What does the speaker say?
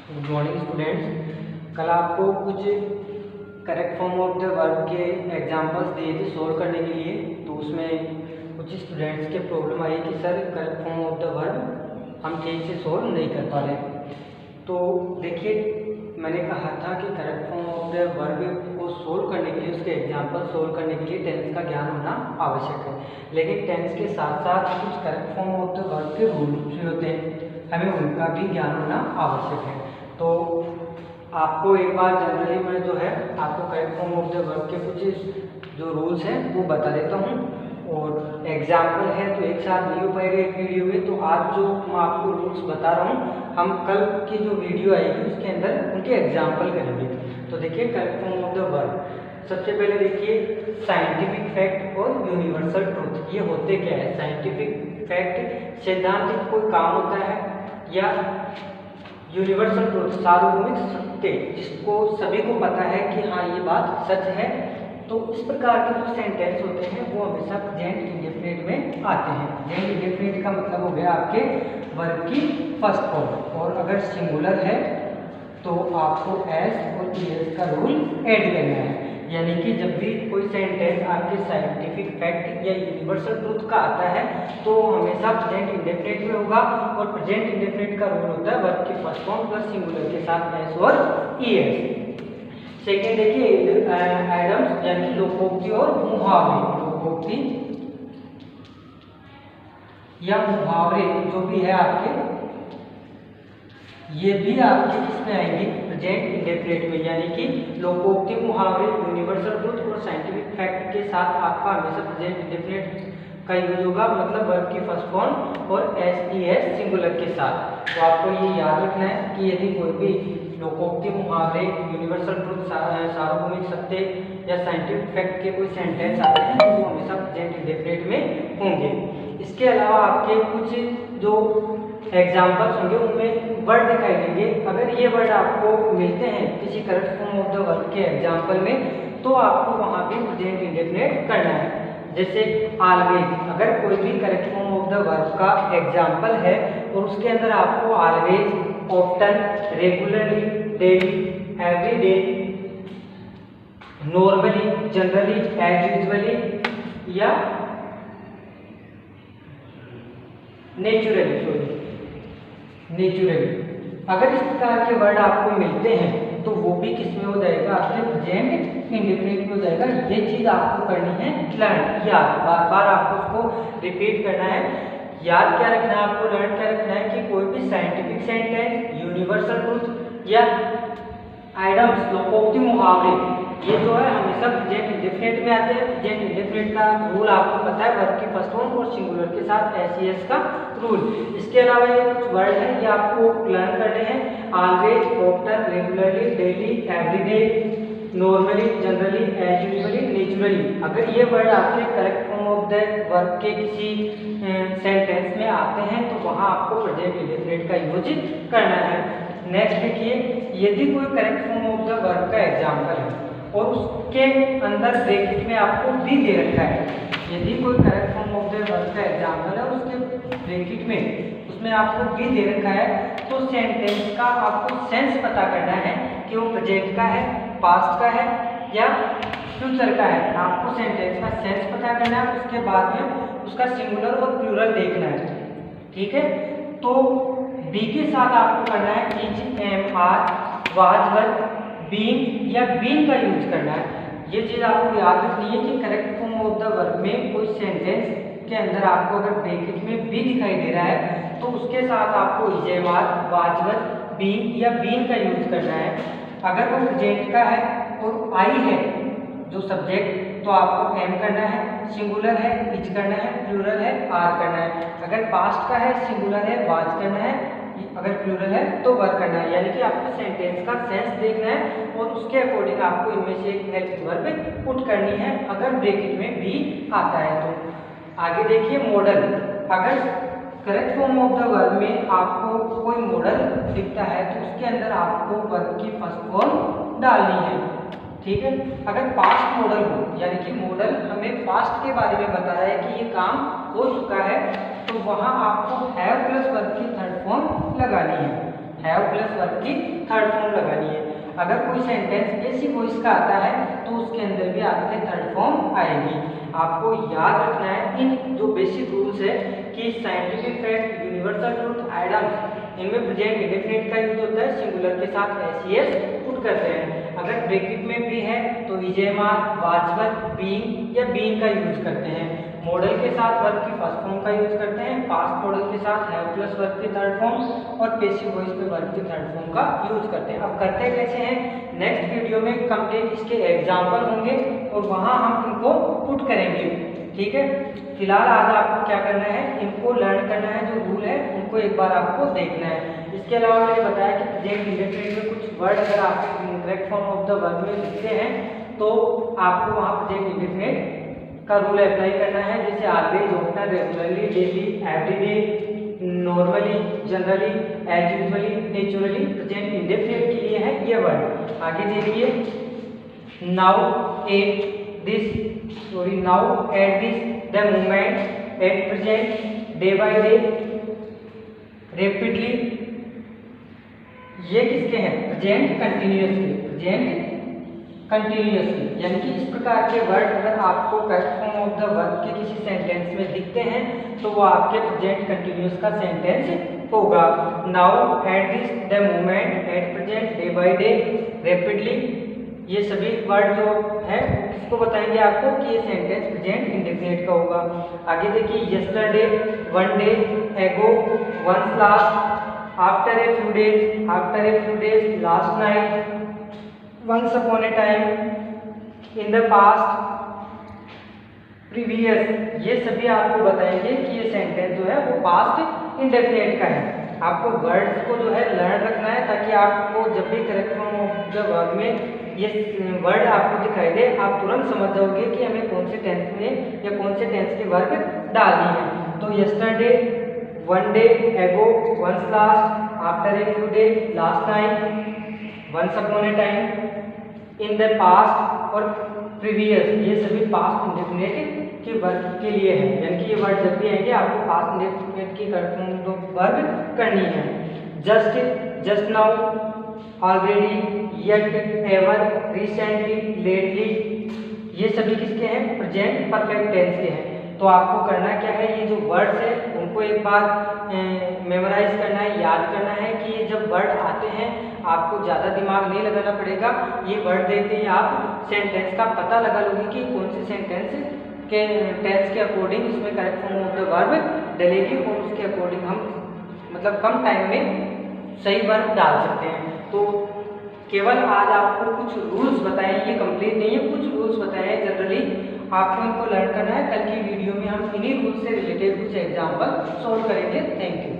Good morning students. कल आपको कुछ correct form of the verb के एग्जांपल्स दिए थे सोल्व करने के लिए। तो उसमें कुछ स्टूडेंट्स के प्रॉब्लम आई कि sir correct form of the verb हम ठीक से सोल्व नहीं कर पा रहे। तो देखिए, मैंने कहा था कि correct form of the verb को सोल्व करने के लिए, उसके एग्जांपल सोल्व करने के लिए टेंस का ज्ञान होना आवश्यक है। लेकिन टेंस के साथ साथ कुछ correct form of the verb के रूल्स भी होते हैं, हमें उनका भी ज्ञान होना आवश्यक है। तो आपको एक बार जनरली मैं जो है आपको correct form of the verb के कुछ जो रूल्स हैं वो बता देता हूँ, और एग्जाम्पल है तो एक साथ नहीं हो पाएगा एक वीडियो में। तो आज जो मैं आपको रूल्स बता रहा हूँ, हम कल की जो वीडियो आएगी उसके अंदर उनके एग्जाम्पल करेंगे। तो देखिए, correct form of the verb, सबसे पहले देखिए साइंटिफिक फैक्ट और यूनिवर्सल ट्रूथ। ये होते क्या है? साइंटिफिक फैक्ट सैद्धांतिक कोई काम होता है, या यूनिवर्सल ट्रूथ सार्वभौमिक सत्य जिसको सभी को पता है कि हाँ ये बात सच है। तो इस प्रकार के जो सेंटेंस होते हैं वो हमेशा प्रेजेंट इंडेफिनिट में आते हैं। प्रेजेंट इंडेफिनिट का मतलब हो गया आपके वर्ब की फर्स्ट फॉर्म, और अगर सिंगुलर है तो आपको एस और ईएस का रूल ऐड करना है। यानी कि जब भी कोई सेंटेंस आपके साइंटिफिक फैक्ट या यूनिवर्सल ट्रूथ का आता है तो हमेशा प्रेजेंट इंडेफिनिट में होगा, और प्रेजेंट इंडेफिनिट का रूल होता है वर्ब की फर्स्ट फॉर्म प्लस सिंगुलर के साथ एस और ईएस। सेकेंड देखिए एडम्स यानी लोकोक्ति और मुहावरे। लोकोक्ति या मुहावरे जो भी है आपके, ये भी आपके किसमें आएंगे? प्रेजेंट इंडेफिनिट में। यानी कि लोकोक्ति, मुहावरे, यूनिवर्सल ट्रूथ और साइंटिफिक फैक्ट के साथ आपका हमेशा प्रेजेंट इंडेफिनिट का यूज होगा, मतलब वर्ब की फर्स्ट फॉर्म और एस ई एस सिंगुलर के साथ। तो आपको ये याद रखना है कि यदि कोई भी लोकोक्ति, मुहावरे, यूनिवर्सल ट्रूथ, सार्वभौमिक सत्य या साइंटिफिक फैक्ट के कोई सेंटेंस आते हैं तो वो हमेशा प्रेजेंट इंडेफिनिट में होंगे। इसके अलावा आपके कुछ जो एग्जाम्पल्स होंगे उनमें वर्ड दिखाई देंगे। अगर ये वर्ड आपको मिलते हैं किसी correct form of the verb के एग्जाम्पल में तो आपको वहाँ भी प्रेजेंट इंडेफिनिट करना है। जैसे ऑलवेज, अगर कोई भी correct form of the verb का एग्जाम्पल है और उसके अंदर आपको always, often, regularly, daily, everyday, normally, generally, as usually या नेचुरली, अगर इस प्रकार के वर्ड आपको मिलते हैं तो वो भी किसमें हो जाएगा? आपके प्रेजेंट इंडेफिनिट में हो जाएगा। ये चीज आपको करनी है लर्न, याद, बार बार आपको उसको रिपीट करना है। याद क्या रखना है आपको, लर्न क्या रखना है कि कोई भी साइंटिफिक सेंटेंस, यूनिवर्सल ट्रूथ या आइडम्स, लोकोक्ति, मुहावरे, ये जो है हमेशा प्रेजेंट इंडेफिनिट में आते हैं। प्रेजेंट इंडेफिनिट का रूल आपको पता है, वर्ब की फर्स्ट फॉर्म और सिंगुलर के साथ एस ई एस का रूल। इसके अलावा ये कुछ वर्ड है ये आपको लर्न करने हैं, always, often, regularly, daily, everyday, normally, generally, as usually, naturally. अगर ये वर्ड आपके correct form of the verb के किसी सेंटेंस में आते हैं तो वहाँ आपको प्रेजेंट इंडेफिनिट का यूज करना है। नेक्स्ट देखिए, यदि कोई correct form of the verb का एग्जाम्पल है और उसके अंदर ब्रैकेट में आपको भी दे रखा है, यदि कोई correct form of the verb का एग्जाम्पल है उसके ब्रैकेट में उसमें आपको भी दे रखा है, तो सेंटेंस का आपको सेंस पता करना है कि वो प्रेजेंट का है, पास्ट का है या फ्यूचर का है। आपको सेंटेंस का सेंस पता करना है, उसके बाद में उसका सिंगुलर और प्लूरल देखना है। ठीक है, तो बी के साथ आपको करना है is, am, are, was, were, been या बीन का यूज करना है। ये चीज आपको याद रखनी है कि correct form of the verb में कोई सेंटेंस के अंदर आपको अगर ब्रैकेट में बी दिखाई दे रहा है तो उसके साथ आपको is, am, are, was, were, been या बीन का यूज करना है। अगर वो प्रेजेंट का है और आई है जो सब्जेक्ट तो आपको एम करना है, सिंगुलर है इज करना है, प्लूरल है आर करना है। अगर पास्ट का है, सिंगुलर है वाज करना है, अगर प्लूरल है तो वर करना है। यानी कि आपको सेंटेंस का सेंस देखना है और उसके अकॉर्डिंग आपको इनमें से एक हेल्पिंग वर्ब पुट करनी है अगर ब्रैकेट में भी आता है तो। आगे देखिए मॉडल, अगर correct form of the verb में आपको कोई मॉडल दिखता है तो उसके अंदर आपको वर्ब की फर्स्ट फॉर्म डालनी है। ठीक है, अगर पास्ट मॉडल हो, यानी कि मॉडल हमें पास्ट के बारे में बता रहा है कि ये काम हो चुका है, तो वहाँ आपको हैव प्लस वर्ब की थर्ड फॉर्म लगानी है। हैव प्लस वर्ब की थर्ड फॉर्म लगानी है। अगर कोई सेंटेंस बेसिक वॉइस का आता है तो उसके अंदर भी आपके थर्ड फॉर्म आएगी। आपको याद रखना है इन जो बेसिक रूल्स है कि scientific fact, universal truth, idioms, इनमें प्रेजेंट इंडेफिनिट का यूज होता है, सिंगुलर के साथ एस पुट करते हैं। अगर ब्रैकेट में भी है तो इजेमार, वाजवत, बीइंग या बीइंग का यूज करते हैं। मॉडल के साथ वर्ब की फर्स्ट फॉर्म का यूज करते हैं, पास्ट मॉडल के साथ हैव प्लस वर्ब की थर्ड फॉर्म और पेसिव वॉइस पे वर्ब की थर्ड फॉर्म का यूज करते हैं। अब करते कैसे हैं, नेक्स्ट वीडियो में कंप्लीट इसके एग्जाम्पल होंगे और वहां हम इनको पुट करेंगे, ठीक है। फिलहाल आज आपको क्या करना है, इनको लर्न करना है, जो रूल है उनको एक बार आपको देखना है। इसके अलावा मैंने बताया कि प्रेजेंट इंडेफिनिट में कुछ वर्ड अगर आप correct form of the verb में लिखते हैं तो आपको वहाँ प्रेजेंट इंडेफिनिट का रूल अप्लाई करना है, जैसे always, often, regularly, daily, everyday, normally, generally, as usually, naturally. Present indefinite के लिए है ये वर्ड। आगे देखिए, now at this, the moment, at present, day by day, rapidly, ये किसके हैं, प्रेजेंट कंटिन्यूअस के, प्रेजेंट कंटिन्यूअसली। यानी कि इस प्रकार के वर्ड अगर आपको correct form of the verb के किसी सेंटेंस में दिखते हैं तो वो आपके प्रेजेंट कंटिन्यूअस का सेंटेंस होगा। Now, at this, the moment, at present, day by day, rapidly, ये सभी वर्ड जो है किसको बताएंगे आपको कि ये सेंटेंस प्रेजेंट इंडेफिनिट का होगा। आगे देखिए, yesterday, one day, ago, once last, after a few days, last night, once upon a time, in the past, previous, ये सभी आपको बताएंगे कि ये सेंटेंस जो है वो पास्ट इंडेफिनिट का है। आपको वर्ड्स को जो है लर्न रखना है ताकि आपको जब भी correct form of the verb में ये वर्ड आपको दिखाई दे आप तुरंत समझ जाओगे कि हमें कौन से टेंस में या कौन से टेंस के वर्ब डालनी है। तो yesterday, one day, ago, once last, after a few days, last night, once upon a time, in the past और प्रीवियस, ये सभी पास्ट इंडेफिनिट के वर्ब के लिए है। यानी कि ये वर्ड जब भी आएंगे आपको पास्ट इंडेफिनिट की वर्ब करनी है। Just, just now, already, yet, ever, recently, lately, ये सभी किसके हैं, प्रेजेंट परफेक्ट टेंस के हैं। तो आपको करना क्या है, ये जो वर्ड्स है उनको एक बार मेमोराइज करना है, याद करना है कि ये जब वर्ड आते हैं आपको ज़्यादा दिमाग नहीं लगाना पड़ेगा। ये वर्ड देखते ही आप सेंटेंस का पता लगा लोगे कि कौन से सेंटेंस के टेंस के अकॉर्डिंग इसमें correct form of the verb डलेगी और उसके अकॉर्डिंग हम मतलब कम टाइम में सही वर्ब डाल सकते हैं। तो केवल आज आपको कुछ रूल्स बताए, ये कंप्लीट नहीं है, कुछ रूल्स बताए हैं जनरली, आपको इनको लर्न करना है। कल की वीडियो में हम इन्हीं रूल्स से रिलेटेड कुछ एग्जाम्पल सॉल्व करेंगे। Thank you.